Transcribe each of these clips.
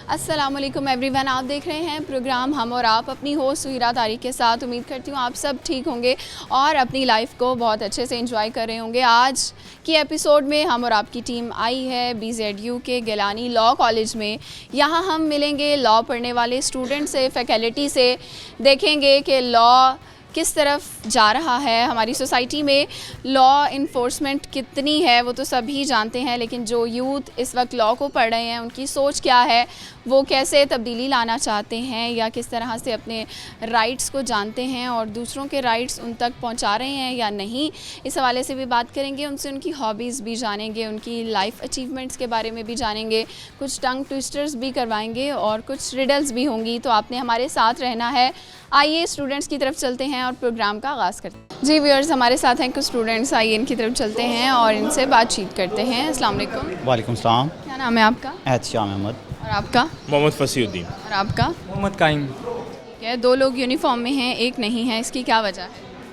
अस्सलामुअलैकुम एवरीवन, आप देख रहे हैं प्रोग्राम हम और आप अपनी होस्ट सुहिरा तारिक के साथ। उम्मीद करती हूँ आप सब ठीक होंगे और अपनी लाइफ को बहुत अच्छे से एंजॉय कर रहे होंगे। आज की एपिसोड में हम और आपकी टीम आई है BZU के गिलानी लॉ कॉलेज में। यहाँ हम मिलेंगे लॉ पढ़ने वाले स्टूडेंट से, फैकल्टी से, देखेंगे कि लॉ किस तरफ जा रहा है। हमारी सोसाइटी में लॉ इन्फोर्समेंट कितनी है वो तो सभी जानते हैं, लेकिन जो यूथ इस वक्त लॉ को पढ़ रहे हैं उनकी सोच क्या है, वो कैसे तब्दीली लाना चाहते हैं या किस तरह से अपने राइट्स को जानते हैं और दूसरों के राइट्स उन तक पहुंचा रहे हैं या नहीं। इस हवाले से भी बात करेंगे, उनसे उनकी हॉबीज़ भी जानेंगे, उनकी लाइफ अचीवमेंट्स के बारे में भी जानेंगे, कुछ टंग ट्विस्टर्स भी करवाएंगे और कुछ रिडल्स भी होंगी। तो आपने हमारे साथ रहना है। आइए स्टूडेंट्स की तरफ चलते हैं और प्रोग्राम का आगाज़ करते हैं। जी व्यूअर्स, हमारे साथ हैं कुछ स्टूडेंट्स, आइए इनकी तरफ चलते हैं और इनसे बातचीत करते हैं। अस्सलाम वालेकुम। वालेकुम सलाम। क्या नाम है आपका? एहतशाम अहमद। और आपका? मोहम्मद फसीउद्दीन। और आपका? मोहम्मद काइम। ठीक है, दो लोग यूनिफॉर्म में हैं, एक नहीं है, इसकी क्या वजह है?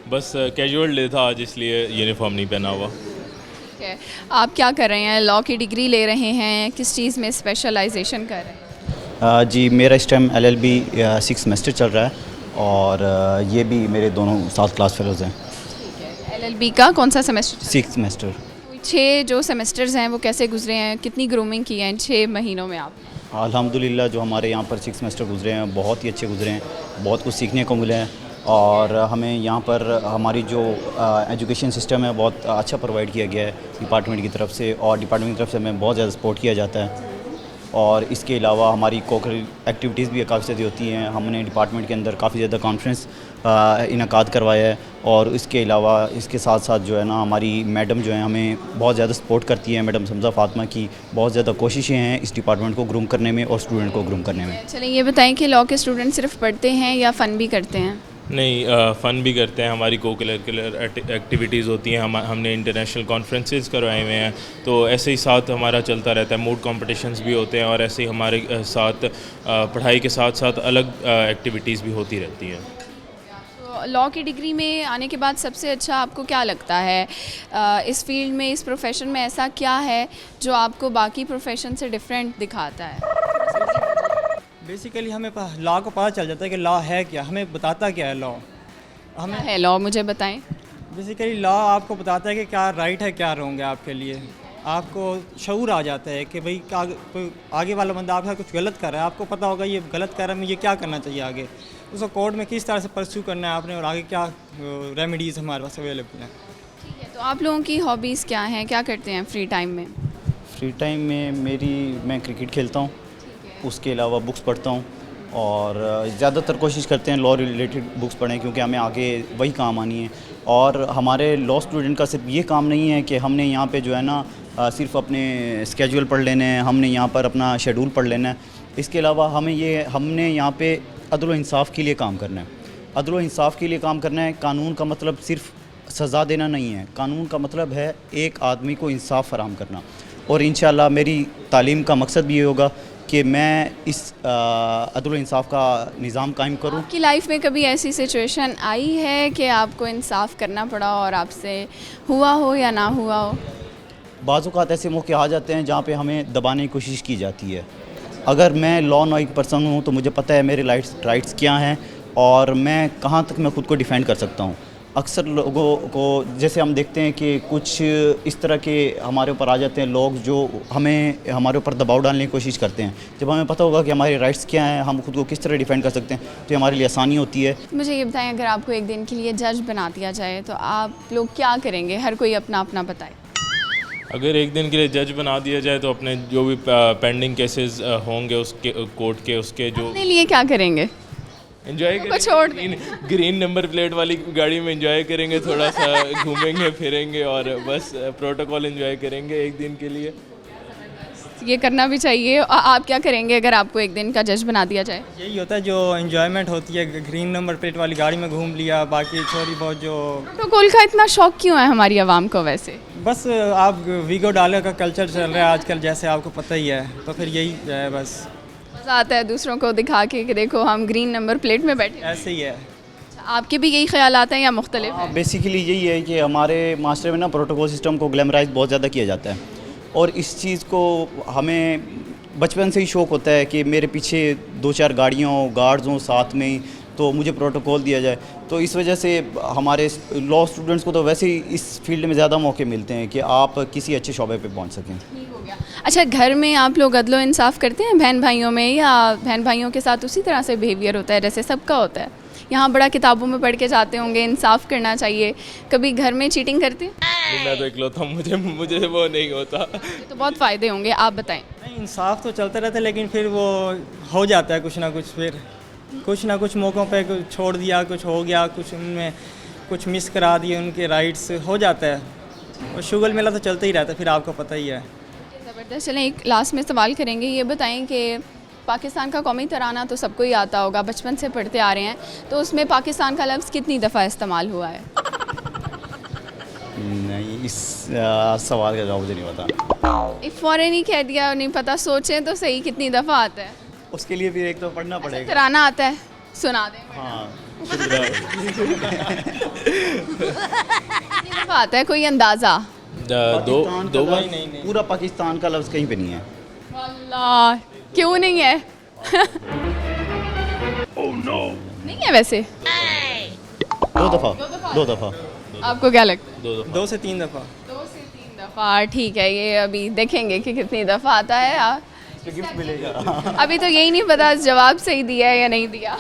बस कैजुअल डे था आज, इसलिए यूनिफॉर्म नहीं पहना हुआ। ठीक है, आप क्या कर रहे हैं? लॉ की डिग्री ले रहे हैं, किस चीज़ में स्पेशलाइजेशन कर रहे हैं? जी मेरा इस टाइम LLB 6 सेमेस्टर चल रहा है और ये भी मेरे दोनों 7 क्लास फेलोज़ हैं। ठीक है, LLB का कौन सा सेमेस्टर? 6 सेमेस्टर। 6 जो सेमेस्टर्स हैं वो कैसे गुजरे हैं? कितनी ग्रूमिंग की है इन 6 महीनों में आप? अल्हम्दुलिल्लाह जो हमारे यहाँ पर 6 सेमेस्टर गुजरे हैं बहुत ही अच्छे गुजरे हैं, बहुत कुछ सीखने को मिले हैं और हमें यहाँ पर हमारी जो एजुकेशन सिस्टम है बहुत अच्छा प्रोवाइड किया गया है डिपार्टमेंट की तरफ से, और डिपार्टमेंट की तरफ से हमें बहुत ज़्यादा सपोर्ट किया जाता है। और इसके अलावा हमारी कोकरिकुलर एक्टिविटीज़ भी काफ़ी ज़्यादा होती हैं। हमने डिपार्टमेंट के अंदर काफ़ी ज़्यादा कॉन्फ्रेंस इनकाद करवाया है और इसके अलावा इसके साथ साथ जो है ना हमारी मैडम जो है हमें बहुत ज़्यादा सपोर्ट करती हैं। मैडम समजा फातिमा की बहुत ज़्यादा कोशिशें हैं इस डिपार्टमेंट को ग्रूम करने में और स्टूडेंट को ग्रूम करने में। चलिए ये बताएं कि लॉ के स्टूडेंट सिर्फ पढ़ते हैं या फ़न भी करते हैं? नहीं, फ़न भी करते हैं। हमारी कोकरिकुलर एक्टिविटीज़ होती हैं। हमने इंटरनेशनल कॉन्फ्रेंसेस करवाए हुए हैं, तो ऐसे ही साथ हमारा चलता रहता है। मूड कॉम्पिटिशन्स भी होते हैं और ऐसे ही हमारे साथ पढ़ाई के साथ साथ अलग एक्टिविटीज़ भी होती रहती हैं। तो लॉ की डिग्री में आने के बाद सबसे अच्छा आपको क्या लगता है? इस फील्ड में, इस प्रोफेशन में ऐसा क्या है जो आपको बाकी प्रोफेशन से डिफरेंट दिखाता है? बेसिकली हमें लॉ को पता चल जाता है कि लॉ है क्या, हमें बताता क्या है लॉ। हमें है लॉ, मुझे बताएं। बेसिकली लॉ आपको बताता है कि क्या राइट है क्या रॉन्ग है आपके लिए। आपको शऊर आ जाता है कि भाई कोई आगे वाला बंदा आपके साथ कुछ गलत कर रहा है, आपको पता होगा ये गलत कर रहा है, मुझे क्या करना चाहिए आगे, उसको कोर्ट में किस तरह से परस्यू करना है आपने और आगे क्या रेमेडीज़ हमारे पास अवेलेबल हैं। ठीक है, तो आप लोगों की हॉबीज़ क्या हैं, क्या करते हैं फ्री टाइम में? फ्री टाइम में मैं क्रिकेट खेलता हूँ, उसके अलावा बुक्स पढ़ता हूँ और ज़्यादातर कोशिश करते हैं लॉ रिलेटेड बुक्स पढ़ें क्योंकि हमें आगे वही काम आनी है। और हमारे लॉ स्टूडेंट का सिर्फ ये काम नहीं है कि हमने यहाँ पे जो है ना सिर्फ अपने स्केड्यूल पढ़ लेने हैं, हमने यहाँ पर अपना शेड्यूल पढ़ लेना है। इसके अलावा हमने यहाँ पे अदल व इंसाफ के लिए काम करना है। अदल व इंसाफ के लिए काम करना है। कानून का मतलब सिर्फ सज़ा देना नहीं है, कानून का मतलब है एक आदमी को इंसाफ फराहम करना। और इंशाअल्लाह मेरी तालीम का मकसद भी ये होगा कि मैं इस अदल व इंसाफ का निज़ाम कायम करूँ। आपकी लाइफ में कभी ऐसी सिचुएशन आई है कि आपको इंसाफ करना पड़ा और आपसे हुआ हो या ना हुआ हो? बाज़ औक़ात ऐसे मौके आ जाते हैं जहाँ पे हमें दबाने की कोशिश की जाती है। अगर मैं लॉ नॉइंग पर्सन हूँ तो मुझे पता है मेरे राइट्स क्या हैं और मैं कहाँ तक मैं ख़ुद को डिफेंड कर सकता हूँ। अक्सर लोगों को जैसे हम देखते हैं कि कुछ इस तरह के हमारे ऊपर आ जाते हैं लोग जो हमारे ऊपर दबाव डालने की कोशिश करते हैं। जब हमें पता होगा कि हमारे राइट्स क्या हैं, हम खुद को किस तरह डिफेंड कर सकते हैं, तो ये हमारे लिए आसानी होती है। मुझे ये बताएं, अगर आपको एक दिन के लिए जज बना दिया जाए तो आप लोग क्या करेंगे? हर कोई अपना अपना बताए। अगर एक दिन के लिए जज बना दिया जाए तो अपने जो भी पेंडिंग केसेस होंगे उसके कोर्ट के, उसके जो अपने लिए क्या करेंगे? एंजॉय करेंगे। ग्रीन नंबर प्लेट वाली गाड़ी में एंजॉय करेंगे, थोड़ा सा घूमेंगे फिरेंगे और बस प्रोटोकॉल एंजॉय करेंगे एक दिन के लिए। ये करना भी चाहिए। आप क्या करेंगे अगर आपको एक दिन का जज बना दिया जाए? यही होता है जो एंजॉयमेंट होती है, ग्रीन नंबर प्लेट वाली गाड़ी में घूम लिया, बाकी थोड़ी बहुत जो। प्रोटोकॉल का इतना शौक क्यों है हमारी आवाम को? वैसे बस आप वीगो डाले का कल्चर चल रहा है आजकल, जैसे आपको पता ही है, तो फिर यही है बस। मज़ा आता है दूसरों को दिखा के कि देखो हम ग्रीन नंबर प्लेट में बैठे। ऐसे ही है। आपके भी यही ख्याल आते हैं या मुख्तलिफ हैं? बेसिकली यही है कि हमारे माशरे में ना प्रोटोकॉल सिस्टम को ग्लैमराइज बहुत ज़्यादा किया जाता है और इस चीज़ को हमें बचपन से ही शौक़ होता है कि मेरे पीछे 2-4 गाड़ियाँ हों, गार्ड्स हों साथ में ही, तो मुझे प्रोटोकॉल दिया जाए। तो इस वजह से हमारे लॉ स्टूडेंट्स को तो वैसे ही इस फील्ड में ज़्यादा मौके मिलते हैं कि आप किसी अच्छे शोबे पे पहुंच सकें। ठीक हो गया। अच्छा, घर में आप लोग अदलो इंसाफ करते हैं बहन भाइयों में, या बहन भाइयों के साथ उसी तरह से बिहेवियर होता है जैसे सबका होता है? यहाँ बड़ा किताबों में पढ़ के जाते होंगे इंसाफ करना चाहिए, कभी घर में चीटिंग करते हैं? मैं तो इकलौता हूँ, मुझे वो नहीं होता। ये तो बहुत फ़ायदे होंगे, आप बताएं। नहीं, इंसाफ तो चलता रहता है, लेकिन फिर वो हो जाता है कुछ ना कुछ, फिर कुछ ना कुछ मौक़ों पे कुछ छोड़ दिया, कुछ हो गया, कुछ उनमें कुछ मिस करा दिए, उनके राइट्स हो जाता है। और शुगल मेला तो चलता ही रहता है, फिर आपको पता ही है। ज़बरदस्त। चलें, एक लास्ट में सवाल करेंगे, ये बताएं कि पाकिस्तान का कौमी तराना तो सबको ही आता होगा, बचपन से पढ़ते आ रहे हैं, तो उसमें पाकिस्तान का लफ्ज़ कितनी दफ़ा इस्तेमाल हुआ है? नहीं, इस सवाल का जवाब मुझे नहीं पता। एक फ़ौरन ही कह दिया, नहीं पता, सोचें तो सही कितनी दफ़ा आता है? उसके लिए भी एक तो पढ़ना पड़ेगा। तराना आता है, सुना दें। हाँ, कितनी दफ़ा आता है, कोई अंदाज़ा? दो बार। पूरा पाकिस्तान का लफ्ज़ कहीं पे नहीं है। अल्लाह, क्यों नहीं है? नहीं है वैसे? 2 दफ़ा। आपको क्या लगता है? 2 से 3 दफ़ा। 2 से 3 दफ़ा, ठीक है। ये अभी देखेंगे कि कितनी दफ़ा आता है। गिफ्ट मिलेगा। अभी तो यही नहीं पता जवाब सही दिया है या नहीं दिया।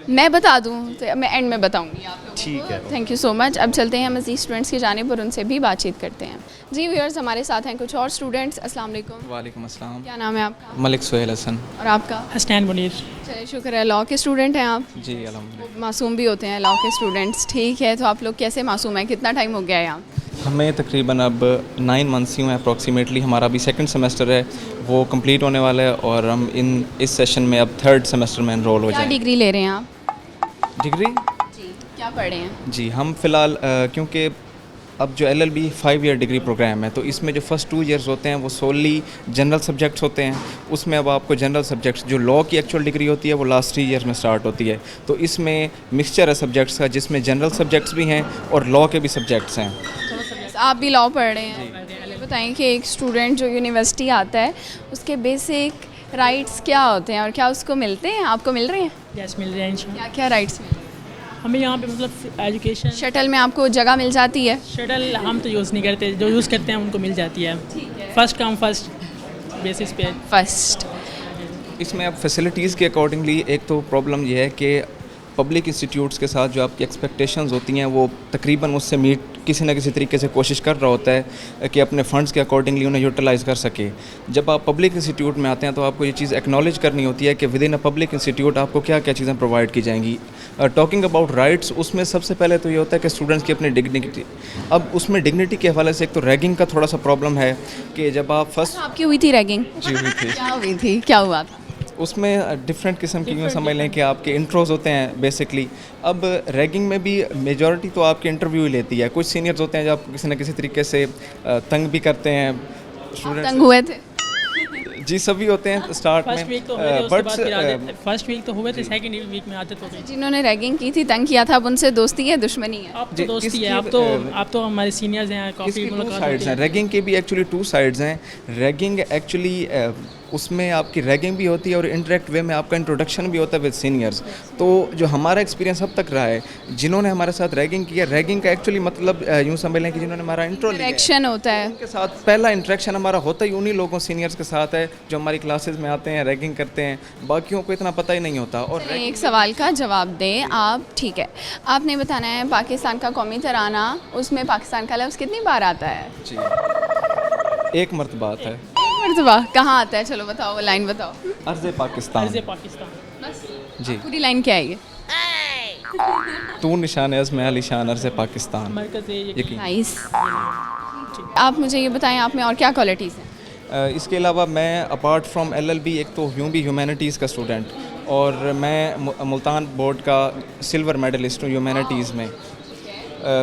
मैं बता दूं तो मैं एंड में बताऊंगी आप लोगों को। ठीक है। Thank you so much. अब चलते हैं मज़ीद स्टूडेंट्स की जानिब और उनसे भी बातचीत करते हैं। जी व्यूअर्स, हमारे साथ हैं कुछ और स्टूडेंट्स। अस्सलाम वालेकुम। वालेकुम अस्सलाम। क्या नाम है आपका? मलिक सुहेल हसन। और आपका? हसनैन मुनीर। चलिए, शुक्र है। लॉ के स्टूडेंट हैं आप? जी अल्हम्दुलिल्लाह। मासूम भी होते हैं लॉ के स्टूडेंट्स, ठीक है। तो आप लोग कैसे मासूम हैं? कितना टाइम हो गया है यहाँ? हमें तकरीबन अब 9 मंथ्स ही हुए अप्रॉक्सीमेटली। हमारा अभी 2nd सेमेस्टर है, वो कंप्लीट होने वाला है, और हम इस सेशन में अब 3rd सेमेस्टर में एनरोल हो क्या जाएंगे। डिग्री ले रहे हैं आप? डिग्री? जी, क्या पढ़ रहे हैं? जी, हम फ़िलहाल क्योंकि अब जो LLB 5 ईयर डिग्री प्रोग्राम है, तो इसमें जो फर्स्ट 2 ईयर्स होते हैं वो सोली जनरल सब्जेक्ट्स होते हैं। उसमें अब आपको जनरल सब्जेक्ट्स, जो लॉ की एक्चुअल डिग्री होती है, वो लास्ट 3 ईयर्स में स्टार्ट होती है। तो इसमें मिक्सचर है सब्जेक्ट्स का, जिसमें जनरल सब्जेक्ट्स भी हैं और लॉ के भी सब्जेक्ट्स हैं। आप भी लॉ पढ़ रहे हैं। बताएं कि एक स्टूडेंट जो यूनिवर्सिटी आता है, उसके बेसिक राइट्स क्या होते हैं और क्या उसको मिलते हैं? आपको मिल रहे हैं? यस, मिल रहे हैं इंशाल्लाह। क्या क्या राइट्स मिल रहे हैं? हमें यहाँ पे मतलब एजुकेशन, शटल में आपको जगह मिल जाती है? शटल हम तो यूज़ नहीं करते, जो यूज़ करते हैं उनको मिल जाती है। फर्स्ट कम फर्स्ट बेसिस पे। फर्स्ट। इसमें अब फैसिलिटीज़ के अकॉर्डिंगली एक तो प्रॉब्लम ये है कि पब्लिक इंस्टीट्यूट्स के साथ जो आपकी एक्सपेक्टेशंस होती हैं, वो तकरीबन उससे मीट किसी न किसी तरीके से कोशिश कर रहा होता है कि अपने फंड्स के अकॉर्डिंगली उन्हें यूटिलाइज़ कर सके। जब आप पब्लिक इंस्टीट्यूट में आते हैं तो आपको ये चीज़ एक्नॉलेज करनी होती है कि with in a public institute आपको क्या क्या चीज़ें प्रोवाइड की जाएंगी। टॉकिंग अबाउट राइट्स, उसमें सबसे पहले तो ये होता है कि स्टूडेंट्स की अपनी डिग्निटी। अब उसमें डिग्निटी के हवाले से एक तो रैगिंग का थोड़ा सा प्रॉब्लम है कि जब आप फर्स्ट आपकी हुई थी रैगिंग? जी हुई थी, क्या हुई थी, क्या हुआ था? उसमें डिफरेंट किस्म की यूँ समझ लें कि आपके इंट्रोज होते हैं बेसिकली। अब रैगिंग में भी मेजॉरिटी तो आपके इंटरव्यू ही लेती है। कुछ सीनियर्स होते हैं जो आपको किसी न किसी तरीके से तंग भी करते हैं। आप तंग हुए थे? जी, सभी होते हैं स्टार्ट फर्स्ट में, वीक तो हुए थे, उसके बाद फिर आदत, फर्स्ट वीक तो हुए थे, सेकंड वीक में आदत हो गई। जिन्होंने रैगिंग की थी, तंग किया था, अब उनसे दोस्ती है दुश्मनी है? आप तो जी, दोस्ती इसकी, है, आप तो हमारे सीनियर्स हैं, काफ़ी इसकी 2 मुलाकात साइड्स होती हैं। है। रैगिंग के भी एक्चुअली 2 साइड्स हैं। रैगिंग एक्चुअली उसमें आपकी रैगिंग भी होती है और इंटरेक्ट वे में आपका इंट्रोडक्शन भी होता है विद सीनियर्स। तो जो हमारा एक्सपीरियंस अब तक रहा है, जिन्होंने हमारे साथ रैगिंग किया, रैगिंग का एक्चुअली मतलब यूँ समझ लें कि जिन्होंने हमारा इंट्रो लिया है, इंटरेक्शन होता है उनके साथ पहला इंटरेक्शन हमारा होता ही उन्हीं लोगों सीनियर्स के साथ है जो हमारी क्लासेस में आते हैं, रैगिंग करते हैं। बाकियों को इतना पता ही नहीं होता। और एक सवाल का जवाब दें आप, ठीक है। आपने बताना है पाकिस्तान का कौमी तराना, उसमें पाकिस्तान का लफ्ज़ कितनी बार आता है? जी, एक मरतबा आता है। मरतबा कहाँ आता है? चलो बताओ, वो लाइन बताओ। अर्ज़ पाकिस्तान। अर्ज़ पाकिस्तान। बस जी, पूरी लाइन क्या है ये? तू निशान अज़्म अली शान अर्ज़ पाकिस्तान। मरकज़ यकीन। नाइस। आप मुझे ये बताएं, आप में और क्या क्वालिटीज़ हैं? इसके अलावा मैं अपार्ट फ्रॉम LLB एक तो यूँ भी ह्यूमैनिटीज़ का स्टूडेंट, और मैं मुल्तान बोर्ड का सिल्वर मेडलिस्ट हूँ ह्यूमैनिटीज़ में।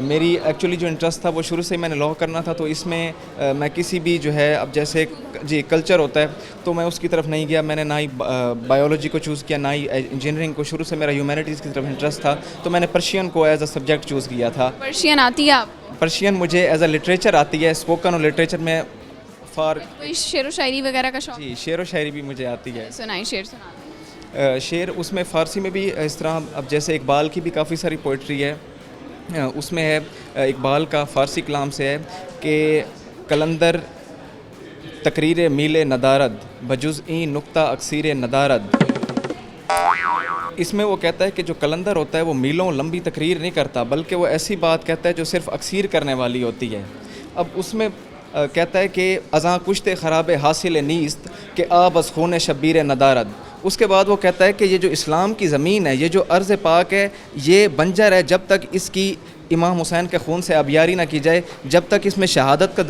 मेरी एक्चुअली जो इंटरेस्ट था वो शुरू से ही मैंने लॉ करना था, तो इसमें मैं किसी भी जो है, अब जैसे जी कल्चर होता है, तो मैं उसकी तरफ नहीं गया। मैंने ना ही बायोलॉजी को चूज़ किया, ना ही इंजीनियरिंग को। शुरू से मेरा ह्यूमैनिटीज़ की तरफ इंटरेस्ट था, तो मैंने पर्शियन को एज अ सब्जेक्ट चूज़ किया था। पर्शियन आती है आपको? पर्शियन मुझे एज अ लिटरेचर आती है, स्पोकन और लिटरेचर में फार कोई शेर व शायरी वगैरह का शौक? जी, शेर व शायरी भी मुझे आती है। सुनाई, शेर सुना। शेर उसमें फ़ारसी में भी इस तरह, अब जैसे इकबाल की भी काफ़ी सारी पोइट्री है, उसमें है इकबाल का फ़ारसी कलाम से है कि कलंदर तकरीर मील नदारद बजुज़-ई नुक्ता अक्सीर नदारद। इसमें वो कहता है कि जो कलंदर होता है वो मीलों लंबी तकरीर नहीं करता, बल्कि वो ऐसी बात कहता है जो सिर्फ़ अक्सीर करने वाली होती है। अब उसमें कहता है कि अज़ां कुश्ते ख़राब हासिल नीस्त कि आ बस खून शब्बीर नदारद। उसके बाद वो कहता है कि ये जो इस्लाम की ज़मीन है, ये जो अर्ज़ पाक है, ये बंजर है जब तक इसकी इमाम हुसैन के खून से आबियारी ना की जाए, जब तक इसमें शहादत का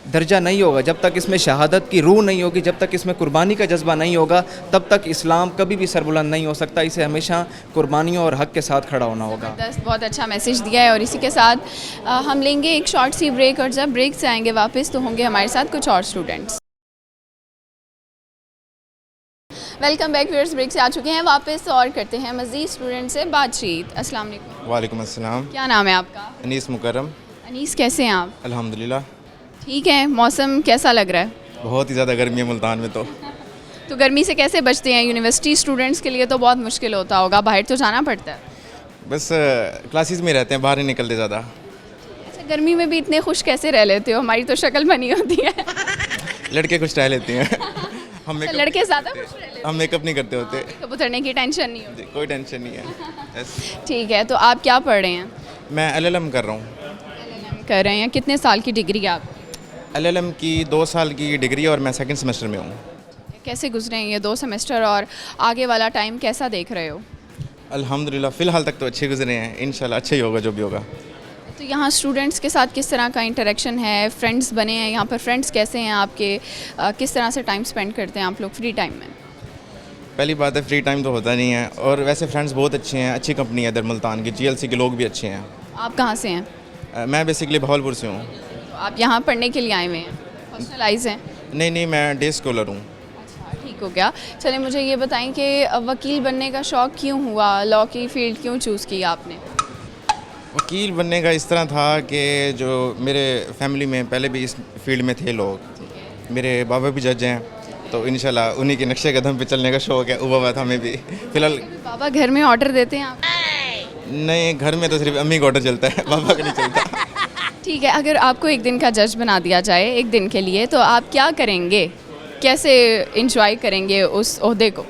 दर्जा नहीं होगा, जब तक इसमें शहादत की रूह नहीं होगी, जब तक इसमें कुर्बानी का जज्बा नहीं होगा, तब तक इस्लाम कभी भी सरबुलंद नहीं हो सकता। इसे हमेशा कुर्बानियों और हक़ के साथ खड़ा होना होगा। बहुत अच्छा मैसेज दिया है। और इसी के साथ हम लेंगे एक शॉर्ट सी ब्रेक, और जब ब्रेक से आएंगे वापस तो होंगे हमारे साथ कुछ और students. Welcome back viewers, break से आ चुके हैं वापस और करते हैं मज़ीद स्टूडेंट से बातचीत। अस्सलाम वालेकुम। वालेकुम अस्सलाम। क्या नाम है आपका? अनीस मुकर्रम। अनीस, कैसे हैं आप? अल्हम्दुलिल्लाह। ठीक है। मौसम कैसा लग रहा है? बहुत ही ज़्यादा गर्मी है मुल्तान में तो गर्मी से कैसे बचते हैं? यूनिवर्सिटी स्टूडेंट्स के लिए तो बहुत मुश्किल होता होगा, बाहर तो जाना पड़ता है। बस क्लासेस में रहते हैं, बाहर नहीं निकलते ज़्यादा। अच्छा, गर्मी में भी इतने खुश कैसे रह लेते हो? हमारी तो शक्ल बनी होती है। लड़के कुछ रह लेते हैं। हम अच्छा, मेकअप लड़के ज़्यादा खुश रह लेते हम मेकअप नहीं करते होते। हैं, कब उतरने की टेंशन नहीं होती। कोई टेंशन नहीं है। यस। ठीक है, तो आप क्या पढ़ रहे हैं? मैं LLM कर रहा हूँ। LLM कर रहे हैं। कितने साल की डिग्री है आप? LLM की 2 साल की डिग्री है और मैं सेकंड सेमेस्टर में हूँ। कैसे गुजरे हैं ये 2 सेमेस्टर, और आगे वाला टाइम कैसा देख रहे हो? अल्हम्दुलिल्लाह फ़िलहाल तक तो अच्छे गुजरे हैं, इंशाल्लाह अच्छा ही होगा जो भी होगा। तो यहाँ स्टूडेंट्स के साथ किस तरह का इंटरेक्शन है? फ्रेंड्स बने हैं यहाँ पर? फ्रेंड्स कैसे हैं आपके? किस तरह से टाइम स्पेंड करते हैं आप लोग फ्री टाइम में? पहली बात है, फ्री टाइम तो होता नहीं है, और वैसे फ्रेंड्स बहुत अच्छे हैं, अच्छी कंपनी है इधर मुल्तान की। GLC के लोग भी अच्छे हैं। आप कहाँ से हैं? मैं बेसिकली बहावलपुर से हूँ। तो आप यहाँ पढ़ने के लिए आए हुए हैं? हॉस्टलाइज हैं? नहीं, मैं डे स्कॉलर हूँ। अच्छा, ठीक हो गया। चलिए मुझे ये बताएं कि वकील बनने का शौक़ क्यों हुआ? लॉ की फील्ड क्यों चूज़ की आपने? वकील बनने का इस तरह था कि जो मेरे फैमिली में पहले भी इस फील्ड में थे लोग, मेरे बाबा भी जज हैं, तो इंशाल्लाह उन्हीं के नक्शे कदम पे चलने का शौक़ है। हुआ था हमें भी। फ़िलहाल बाबा घर में ऑर्डर देते हैं आप? नहीं, घर में तो सिर्फ अम्मी का ऑर्डर चलता है, बाबा का नहीं चलता। ठीक है, अगर आपको एक दिन का जज बना दिया जाए एक दिन के लिए, तो आप क्या करेंगे? कैसे इंजॉय करेंगे उस ओहदे को?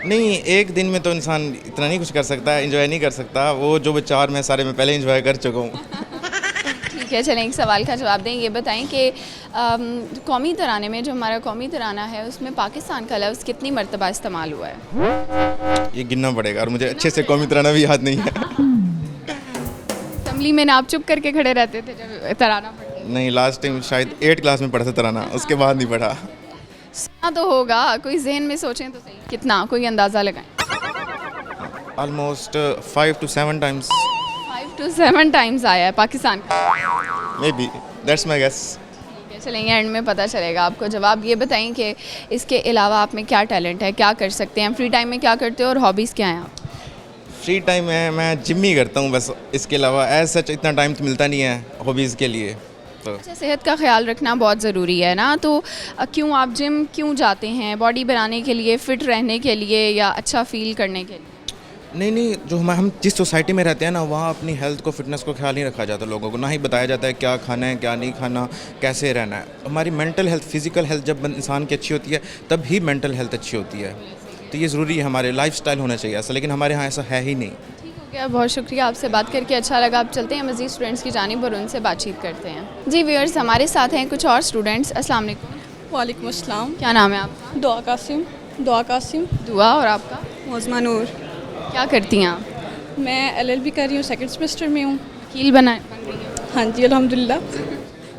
नहीं, एक दिन में तो इंसान इतना नहीं कुछ कर सकता, एंजॉय नहीं कर सकता। वो जो विचार मैं सारे मैं पहले एंजॉय कर चुका हूँ। ठीक है, चलें एक सवाल का जवाब दें। ये बताएं कि कौमी तराने में, जो हमारा कौमी तराना है, उसमें पाकिस्तान का लफ्ज़ कितनी मरतबा इस्तेमाल हुआ है? ये गिनना पड़ेगा, और मुझे अच्छे से कौमी तराना भी याद नहीं है। असम्बली में ना आप चुप करके खड़े रहते थे जब तराना पढ़ते? नहीं, लास्ट टाइम शायद 8 क्लास में पढ़ा था तराना, उसके बाद नहीं पढ़ा। सुना तो होगा, कोई जहन में सोचें तो सही, कितना, कोई अंदाज़ा लगाएं। Almost 5 to 7 times 5 to 7 times आया है पाकिस्तान का। Maybe, that's my guess. ठीक है, चलेंगे एंड में पता चलेगा आपको जवाब। ये बताएं कि इसके अलावा आप में क्या टैलेंट है, क्या कर सकते हैं? फ्री टाइम में क्या करते हो और हॉबीज़ क्या हैं आप? फ्री टाइम में मैं जिम ही करता हूँ बस, इसके अलावा एज सच इतना टाइम तो मिलता नहीं है हॉबीज़ के लिए। तो अच्छा, सेहत का ख्याल रखना बहुत ज़रूरी है ना, तो क्यों आप जिम क्यों जाते हैं? बॉडी बनाने के लिए, फ़िट रहने के लिए, या अच्छा फील करने के लिए? नहीं, जो हम जिस सोसाइटी में रहते हैं ना, वहाँ अपनी हेल्थ को, फिटनेस को ख्याल नहीं रखा जाता लोगों को, ना ही बताया जाता है क्या खाना है, क्या नहीं खाना, कैसे रहना है। हमारी मेंटल हेल्थ, फिज़िकल हेल्थ जब इंसान की अच्छी होती है, तब ही मेंटल हेल्थ अच्छी होती है। तो ये ज़रूरी है, हमारे लाइफस्टाइल होना चाहिए ऐसा, लेकिन हमारे यहाँ ऐसा है ही नहीं। ठीक हो गया, बहुत शुक्रिया, आपसे बात करके अच्छा लगा। आप चलते हैं मज़ीद स्टूडेंट्स की जानिब और उनसे बातचीत करते हैं। जी व्यूअर्स, हमारे साथ हैं कुछ और स्टूडेंट्स। अस्सलाम वालेकुम। वालेकुम अस्सलाम। क्या नाम है आपका? दुआ कासिम। दुआ, और आपका? मोज़मा नूर। क्या करती हैं आप? मैं LLB कर रही हूँ, सेकंड सेमेस्टर में हूँ। वकील बन रही हैं? हाँ जी, अल्हम्दुलिल्लाह।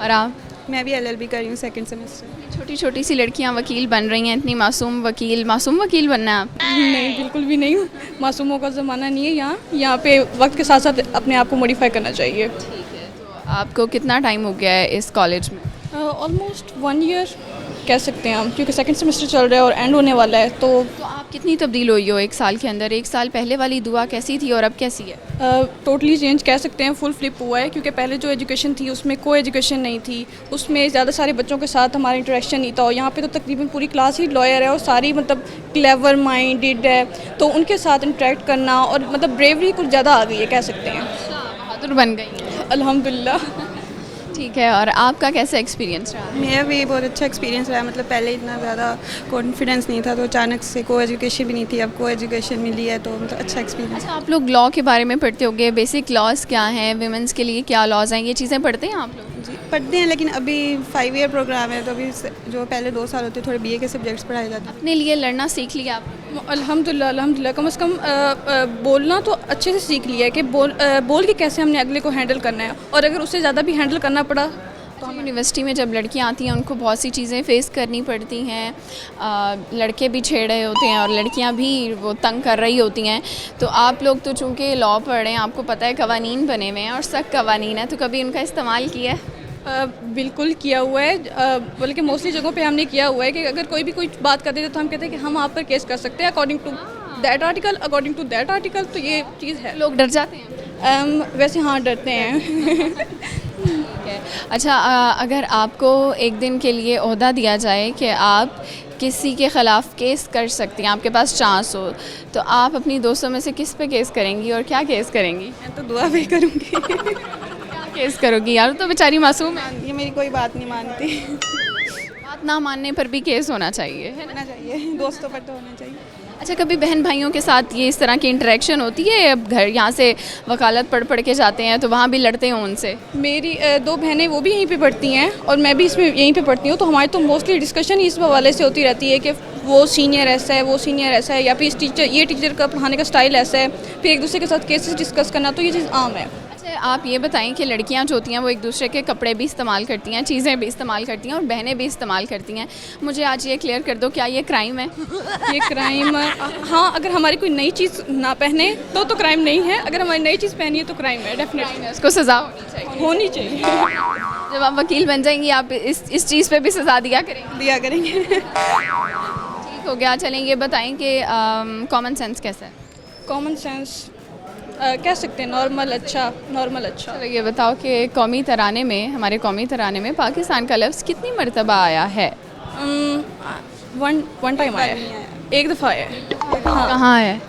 और आप? मैं भी LLB कर रही हूँ, सेकंड सेमेस्टर। छोटी छोटी सी लड़कियां वकील बन रही हैं, इतनी मासूम वकील बनना है आप? नहीं, बिल्कुल भी नहीं। मासूमों का ज़माना नहीं है यहाँ पे वक्त के साथ साथ अपने आप को मॉडिफाई करना चाहिए। ठीक है, तो आपको कितना टाइम हो गया है इस कॉलेज में? Almost 1 year. कह सकते हैं हम, क्योंकि सेकंड सेमेस्टर चल रहा है और एंड होने वाला है। तो आप कितनी तब्दील हुई हो एक साल के अंदर? एक साल पहले वाली दुआ कैसी थी और अब कैसी है? टोटली चेंज कह सकते हैं, फुल फ्लिप हुआ है, क्योंकि पहले जो एजुकेशन थी उसमें कोई एजुकेशन नहीं थी, उसमें ज़्यादा सारे बच्चों के साथ हमारा इंटरेक्शन नहीं था। और यहाँ पे तो तकरीबन पूरी क्लास ही लॉयर है और सारी मतलब क्लेवर माइंडेड है, तो उनके साथ इंटरेक्ट करना और मतलब ब्रेवरी कुछ ज़्यादा आ गई है कह सकते हैं। बहादुर बन गई। अल्हम्दुलिल्लाह। ठीक है, और आपका कैसा एक्सपीरियंस रहा? मेरा भी बहुत अच्छा एक्सपीरियंस रहा। मतलब पहले इतना ज़्यादा कॉन्फिडेंस नहीं था, तो अचानक से को एजुकेशन भी नहीं थी, अब को एजुकेशन मिली है, तो मतलब अच्छा एक्सपीरियंस। अच्छा, आप लोग लॉ के बारे में पढ़ते होंगे, बेसिक लॉज क्या हैं, वुमेंस के लिए क्या लॉज हैं, ये चीज़ें पढ़ते हैं आप लोग? जी पढ़ते हैं, लेकिन अभी 5 ईयर प्रोग्राम है, तो अभी जो पहले 2 साल होते थोड़े BA के सब्जेक्ट्स पढ़ाए जाते हैं। अपने लिए लड़ना सीख लिया आप? अल्हम्दुलिल्लाह अल्हम्दुलिल्लाह, कम से कम बोलना तो अच्छे से सीख लिया है कि बोल के कैसे हमने अगले को हैंडल करना है, और अगर उससे ज़्यादा भी हैंडल करना पड़ा तो यूनिवर्सिटी में जब लड़कियां आती हैं उनको बहुत सी चीज़ें फ़ेस करनी पड़ती हैं, लड़के भी छेड़ रहे होते हैं और लड़कियां भी वो तंग कर रही होती हैं। तो आप लोग तो चूँकि लॉ पढ़ रहे हैं, आपको पता है कवानीन बने हुए हैं और सख्त कवानीन है, तो कभी उनका इस्तेमाल किया है? बिल्कुल किया हुआ है, बल्कि मोस्टली जगहों पे हमने किया हुआ है कि अगर कोई भी कोई बात कर देते तो हम कहते हैं कि हम आप पर केस कर सकते हैं अकॉर्डिंग टू दैट आर्टिकल, तो ये चीज़ है। लोग डर जाते हैं? वैसे हाँ, डरते हैं। ठीक है। अच्छा, अगर आपको एक दिन के लिए ओहदा दिया जाए कि आप किसी के ख़िलाफ़ केस कर सकती हैं, आपके पास चांस हो, तो आप अपनी दोस्तों में से किस पे केस करेंगी और क्या केस करेंगी? मैं तो दुआ भी करूँगी। क्या केस करोगी यार? तो बेचारी मासूम है। ये मेरी कोई बात नहीं मानती। बात ना मानने पर भी केस होना चाहिए, है ना? होना चाहिए, दोस्तों पर तो होना चाहिए। अच्छा, कभी बहन भाइयों के साथ ये इस तरह की इंटरेक्शन होती है? अब घर यहाँ से वकालत पढ़ के जाते हैं तो वहाँ भी लड़ते हैं उनसे? मेरी 2 बहनें वो भी यहीं पे पढ़ती हैं और मैं भी इसमें यहीं पे पढ़ती हूँ, तो हमारी तो मोस्टली डिस्कशन ही इस हवाले से होती रहती है कि वो सीनियर ऐसा है, वो सीनियर ऐसा है, या फिर ये टीचर का पढ़ाने का स्टाइल ऐसा है, फिर एक दूसरे के साथ केसेस डिस्कस करना, तो ये चीज़ आम है। अच्छा, आप ये बताएं कि लड़कियां जो होती हैं वो एक दूसरे के कपड़े भी इस्तेमाल करती हैं, चीज़ें भी इस्तेमाल करती हैं और बहनें भी इस्तेमाल करती हैं। मुझे आज ये क्लियर कर दो, क्या ये क्राइम है? ये क्राइम, हाँ, अगर हमारी कोई नई चीज़ ना पहने तो क्राइम नहीं है, अगर हमारी नई चीज़ पहनी है तो क्राइम है, डेफिनेटली उसको सज़ा होनी चाहिए। जब आप वकील बन जाएंगी आप इस चीज़ पे भी सज़ा दिया करेंगे? ठीक हो गया। चलें, ये बताएं कि कॉमन सेंस कैसा है? कॉमन सेंस कह सकते हैं नॉर्मल अच्छा। चलो ये बताओ कि हमारे कौमी तराने में पाकिस्तान का लफ्ज़ कितनी मरतबा आया है? वन टाइम आया है, एक दफ़ा आया है। हाँ, कहाँ है?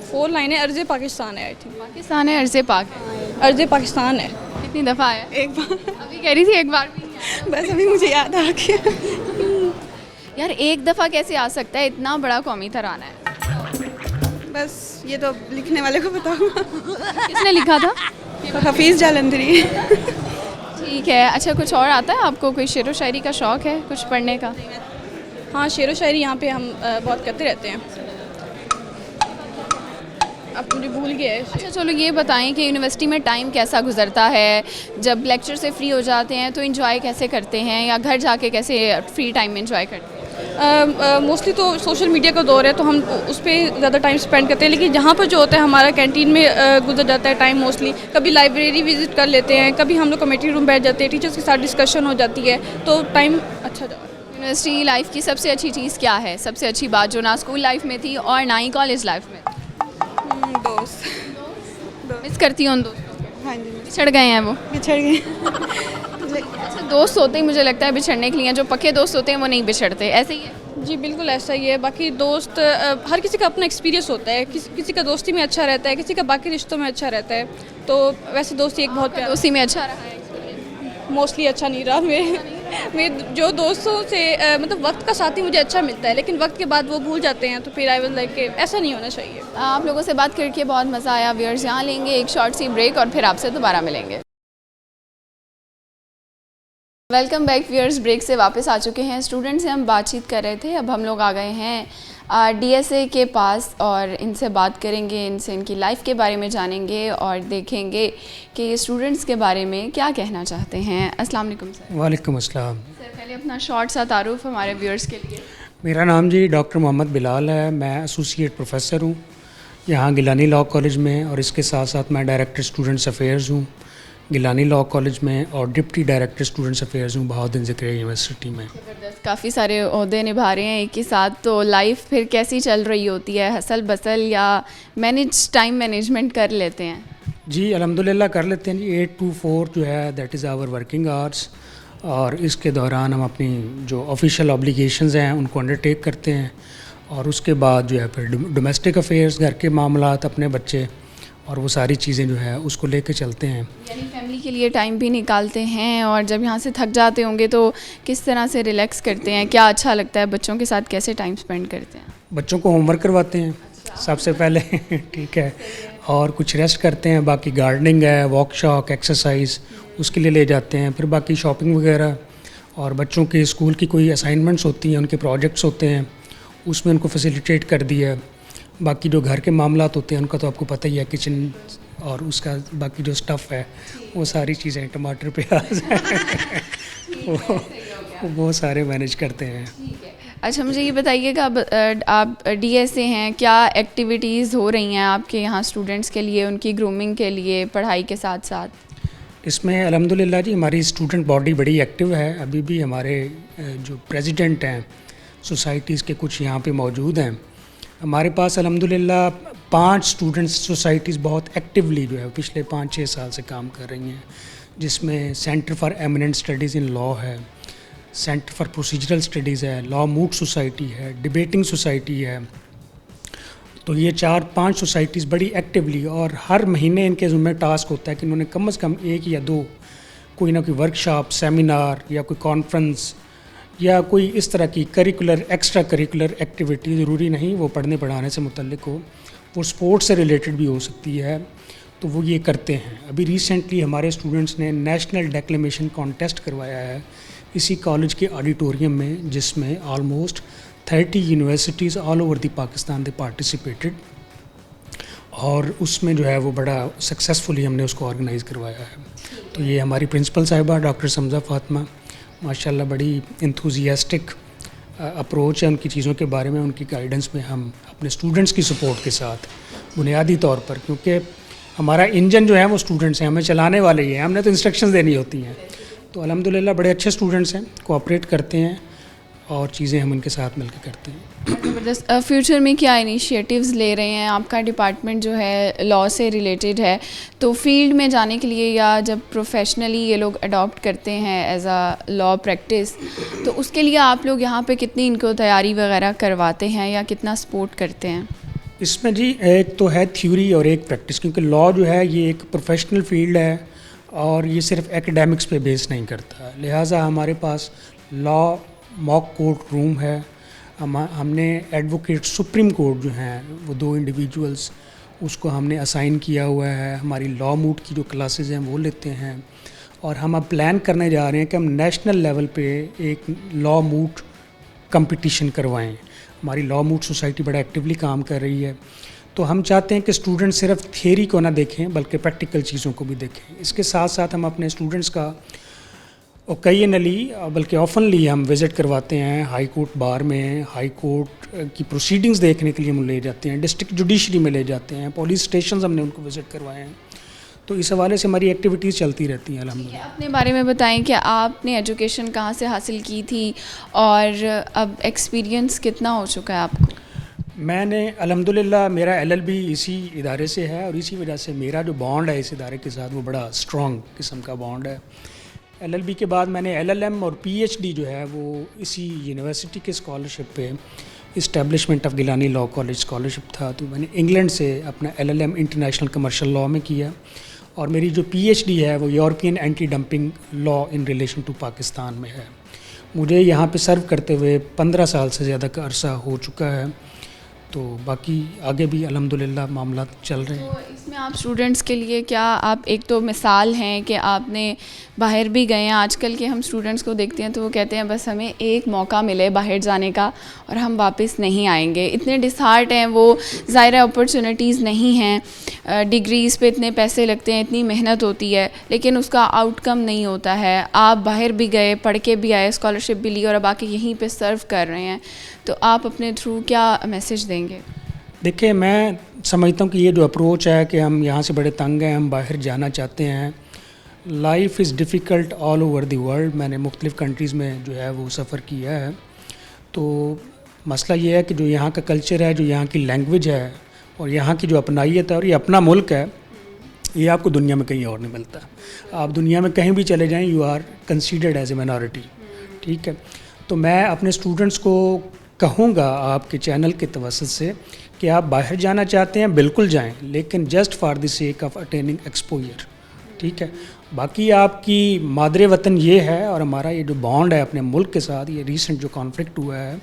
4 लाइनें, अर्ज़े पाकिस्तान है, आई थिंक। पाकिस्तान है, अर्ज़े पाक है? अर्ज़े पाकिस्तान है। कितनी दफ़ा आया? एक बार, अभी कह रही थी एक बार भी। बस अभी मुझे याद आ गया। यार एक दफ़ा कैसे आ सकता है? इतना बड़ा कौमी तराना है। बस ये तो लिखने वाले को पता होगा। किसने लिखा था? हफीज़ जालंधरी। ठीक है। अच्छा, कुछ और आता है आपको? कोई शेर व शायरी का शौक़ है कुछ पढ़ने का? हाँ, शेर व शायरी यहाँ पे हम बहुत करते रहते हैं। अब मुझे भूल गया है। अच्छा, चलो ये बताएं कि यूनिवर्सिटी में टाइम कैसा गुजरता है? जब लेक्चर से फ्री हो जाते हैं तो एंजॉय कैसे करते हैं, या घर जाके कैसे फ्री टाइम में एंजॉय करते हैं? मोस्टली तो सोशल मीडिया का दौर है, तो हम उस पर ज़्यादा टाइम स्पेंड करते हैं, लेकिन जहाँ पर जो होता है हमारा कैंटीन में गुजर जाता है टाइम मोस्टली। कभी लाइब्रेरी विज़िट कर लेते हैं, कभी हम लोग कमेटी रूम बैठ जाते हैं, टीचर्स के साथ डिस्कशन हो जाती है, तो टाइम अच्छा जाता है। यूनिवर्सिटी लाइफ की सबसे अच्छी चीज़ क्या है? सबसे अच्छी बात जो ना स्कूल लाइफ में थी और ना ही कॉलेज लाइफ में? दोस्त। मिस करती हूँ उन दोस्तों को? हाँ जी, बिछड़ गए हैं वो? बिछड़ गए। अच्छा, दोस्त होते ही मुझे लगता है बिछड़ने के लिए, जो पक्के दोस्त होते हैं वो नहीं बिछड़ते, ऐसे ही है? जी बिल्कुल ऐसा ही है। बाकी दोस्त, हर किसी का अपना एक्सपीरियंस होता है, किसी का दोस्ती में अच्छा रहता है, किसी का बाकी रिश्तों में अच्छा रहता है, तो वैसे दोस्ती एक बहुत प्यारा, दोस्ती में अच्छा रहा है? मोस्टली अच्छा नहीं रहा। मैं जो दोस्तों से मतलब वक्त का साथी मुझे अच्छा मिलता है, लेकिन वक्त के बाद वो भूल जाते हैं, तो फिर आई वाज लाइक कि ऐसा नहीं होना चाहिए। आप लोगों से बात करके बहुत मज़ा आया। व्यूअर्स, यहाँ लेंगे एक शॉर्ट सी ब्रेक और फिर आपसे दोबारा मिलेंगे। Welcome back viewers. ब्रेक से वापस आ चुके हैं। स्टूडेंट से हम बातचीत कर रहे थे, अब हम लोग आ गए हैं DSA के पास और इनसे बात करेंगे, इनसे इनकी लाइफ के बारे में जानेंगे और देखेंगे कि स्टूडेंट्स के बारे में क्या कहना चाहते हैं। अस्सलाम वालेकुम सर। वालेकुम अस्सलाम। सर, पहले अपना शॉर्ट सा तारुफ हमारे व्यूअर्स के लिए। मेरा नाम जी डॉक्टर मोहम्मद बिलाल है। मैं एसोसिएट प्रोफेसर हूँ यहाँ गिलानी लॉ कॉलेज में, और इसके साथ साथ मैं डायरेक्टर स्टूडेंट्स अफेयर्स हूँ गिलानी लॉ कॉलेज में और डिप्टी डायरेक्टर स्टूडेंट्स अफेयर्स हूँ बहाउद्दीन ज़िक्रिया यूनिवर्सिटी में। काफ़ी सारे ओहदे निभा रहे हैं एक ही साथ, तो लाइफ फिर कैसी चल रही होती है? हसल बसल या टाइम मैनेजमेंट कर लेते हैं? जी अल्हम्दुलिल्लाह कर लेते हैं जी। 8 to 4 जो है that is our working hours, और इसके दौरान हम अपनी जो ऑफिशियल ऑब्लिगेशंस हैं उनको अंडरटेक करते हैं, और उसके बाद जो है फिर डोमेस्टिक अफेयर्स, घर के मामलात, अपने बच्चे और वो सारी चीज़ें जो है उसको लेके चलते हैं। यानी फैमिली के लिए टाइम भी निकालते हैं, और जब यहाँ से थक जाते होंगे तो किस तरह से रिलैक्स करते हैं? क्या अच्छा लगता है? बच्चों के साथ कैसे टाइम स्पेंड करते हैं? बच्चों को होमवर्क करवाते हैं सबसे पहले ठीक है, और कुछ रेस्ट करते हैं, बाकी गार्डनिंग है, वॉक शॉक, एक्सरसाइज उसके लिए ले जाते हैं, फिर बाकी शॉपिंग वगैरह, और बच्चों के स्कूल की कोई असाइनमेंट्स होती हैं, उनके प्रोजेक्ट्स होते हैं, उसमें उनको फैसिलिटेट कर दिया। बाकी जो घर के मामलात होते हैं उनका तो आपको पता ही है, किचन और उसका बाकी जो स्टफ़ है वो सारी चीज़ें, टमाटर प्याज वो सारे मैनेज करते हैं। अच्छा, मुझे ये बताइएगा, आप DSA हैं, क्या एक्टिविटीज़ हो रही हैं आपके यहाँ स्टूडेंट्स के लिए, उनकी ग्रूमिंग के लिए, पढ़ाई के साथ साथ? इसमें अल्हम्दुलिल्लाह जी हमारी स्टूडेंट बॉडी बड़ी एक्टिव है। अभी भी हमारे जो प्रेसिडेंट हैं सोसाइटीज़ के कुछ यहाँ पे मौजूद हैं। हमारे पास अल्हम्दुलिल्लाह 5 स्टूडेंट्स सोसाइटीज़ बहुत एक्टिवली जो है पिछले 5-6 साल से काम कर रही हैं, जिसमें centre for eminent studies in law है, सेंटर फॉर प्रोसीजरल स्टडीज़ है, लॉ मूड सोसाइटी है, डिबेटिंग सोसाइटी है। तो ये 4-5 सोसाइटीज़ बड़ी एक्टिवली, और हर महीने इनके ज़िम्मे टास्क होता है कि इन्होंने कम से कम 1 या 2 कोई ना कोई वर्कशॉप, सेमिनार या कोई कॉन्फ्रेंस या कोई इस तरह की करिकुलर, एक्स्ट्रा करिकुलर एक्टिविटी, ज़रूरी नहीं वो पढ़ने पढ़ाने से मुतल्लिक हो, वो स्पोर्ट्स से रिलेटेड भी हो सकती है, तो वो ये करते हैं। अभी रिसेंटली हमारे स्टूडेंट्स ने नेशनल डेक्लेमेशन कॉन्टेस्ट करवाया है इसी कॉलेज के ऑडिटोरियम में, जिसमें almost 30 universities all over the Pakistan they participated, और उसमें जो है वो बड़ा सक्सेसफुली हमने उसको ऑर्गेनाइज़ करवाया है। तो ये हमारी प्रिंसिपल साहिबा डॉक्टर समज़ा फातिमा, माशाल्लाह बड़ी इंथुजियास्टिक अप्रोच है उनकी चीज़ों के बारे में, उनकी गाइडेंस में हम अपने स्टूडेंट्स की सपोर्ट के साथ बुनियादी तौर पर, क्योंकि हमारा इंजन जो है वो स्टूडेंट्स हैं, हमें चलाने वाले ही हैं, हमने तो इंस्ट्रक्शंस देनी होती हैं। तो अल्हम्दुलिल्लाह बड़े अच्छे स्टूडेंट्स हैं, कोऑपरेट करते हैं, और चीज़ें हम उनके साथ मिलकर करते हैं। ज़बरदस्त। फ्यूचर में क्या इनिशिएटिव्स ले रहे हैं? आपका डिपार्टमेंट जो है लॉ से रिलेटेड है, तो फील्ड में जाने के लिए या जब प्रोफेशनली ये लोग अडॉप्ट करते हैं एज अ लॉ प्रैक्टिस, तो उसके लिए आप लोग यहाँ पे कितनी इनको तैयारी वगैरह करवाते हैं या कितना सपोर्ट करते हैं? इसमें जी एक तो है थ्योरी और एक प्रैक्टिस, क्योंकि लॉ जो है ये एक प्रोफेशनल फील्ड है और ये सिर्फ एकेडमिक्स पे बेस नहीं करता। लिहाजा हमारे पास लॉ मॉक कोर्ट रूम है, हमने एडवोकेट सुप्रीम कोर्ट जो हैं वो 2 इंडिविजुअल्स उसको हमने असाइन किया हुआ है। हमारी लॉ मूड की जो क्लासेस हैं वो लेते हैं, और हम अब प्लान करने जा रहे हैं कि हम नेशनल लेवल पे एक लॉ मूड कंपटीशन करवाएं। हमारी लॉ मूड सोसाइटी बड़ा एक्टिवली काम कर रही है, तो हम चाहते हैं कि स्टूडेंट सिर्फ थियरी को ना देखें बल्कि प्रैक्टिकल चीज़ों को भी देखें। इसके साथ साथ हम अपने स्टूडेंट्स का ओकेजनली बल्कि ऑफनली हम विज़िट करवाते हैं हाई कोर्ट बार में, हाई कोर्ट की प्रोसीडिंग्स देखने के लिए हम ले जाते हैं, डिस्ट्रिक्ट जुडिशरी में ले जाते हैं, पुलिस स्टेशन हमने उनको विज़िट करवाए हैं। तो इस हवाले से हमारी एक्टिविटीज़ चलती रहती हैं अल्हम्दुलिल्लाह। अपने बारे में बताएं कि आपने एजुकेशन कहाँ से हासिल की थी और अब एक्सपीरियंस कितना हो चुका है आपको? मैंने अल्हम्दुलिल्लाह मेरा LLB इसी इदारे से है, और इसी वजह से मेरा जो बॉन्ड है इस इदारे के साथ वो बड़ा स्ट्रॉन्ग किस्म का बॉन्ड है। LLB के बाद मैंने LLM और PhD जो है वो इसी यूनिवर्सिटी के स्कॉलरशिप पे, establishment of Gilani law college scholarship था, तो मैंने इंग्लैंड से अपना LLM इंटरनेशनल कमर्शियल लॉ में किया, और मेरी जो PhD है वो European anti dumping law in relation to Pakistan में है। मुझे यहाँ पे सर्व करते हुए 15 साल से ज़्यादा का अरसा हो चुका है, तो बाकी आगे भी अल्हम्दुलिल्लाह मामला चल रहे हैं। तो इसमें आप स्टूडेंट्स के लिए क्या, आप एक तो मिसाल हैं कि आपने बाहर भी गए हैं। आजकल के हम स्टूडेंट्स को देखते हैं तो वो कहते हैं बस हमें एक मौका मिले बाहर जाने का और हम वापस नहीं आएंगे। इतने डिसहार्ट हैं वो, ज़ाहिर अपॉर्चुनिटीज़ नहीं हैं, डिग्रीज़ पे इतने पैसे लगते हैं, इतनी मेहनत होती है, लेकिन उसका आउटकम नहीं होता है। आप बाहर भी गए, पढ़ के भी आए, स्कॉलरशिप भी ली और अब आके यहीं पे सर्व कर रहे हैं, तो आप अपने थ्रू क्या मैसेज देंगे? देखिए, मैं समझता हूँ कि ये जो अप्रोच है कि हम यहाँ से बड़े तंग हैं, हम बाहर जाना चाहते हैं, life is difficult all over the world. मैंने मुख्तलिफ़ कंट्रीज़ में जो है वो सफ़र किया है। तो मसला ये है कि जो यहाँ का कल्चर है, जो यहाँ की लैंग्वेज है और यहाँ की जो अपनाइयत है और ये अपना मुल्क है, ये आपको दुनिया में कहीं और नहीं मिलता। आप दुनिया में कहीं भी चले जाएं, you are considered as a minority. ठीक है, तो मैं अपने स्टूडेंट्स को कहूँगा आपके चैनल के तवस्सुत से कि आप बाहर जाना चाहते हैं बिल्कुल जाएं, लेकिन just for the sake of attaining exposure. ठीक है, बाकी आपकी मादरे वतन ये है और हमारा ये जो बॉन्ड है अपने मुल्क के साथ, ये रीसेंट जो कॉन्फ्लिक्ट हुआ है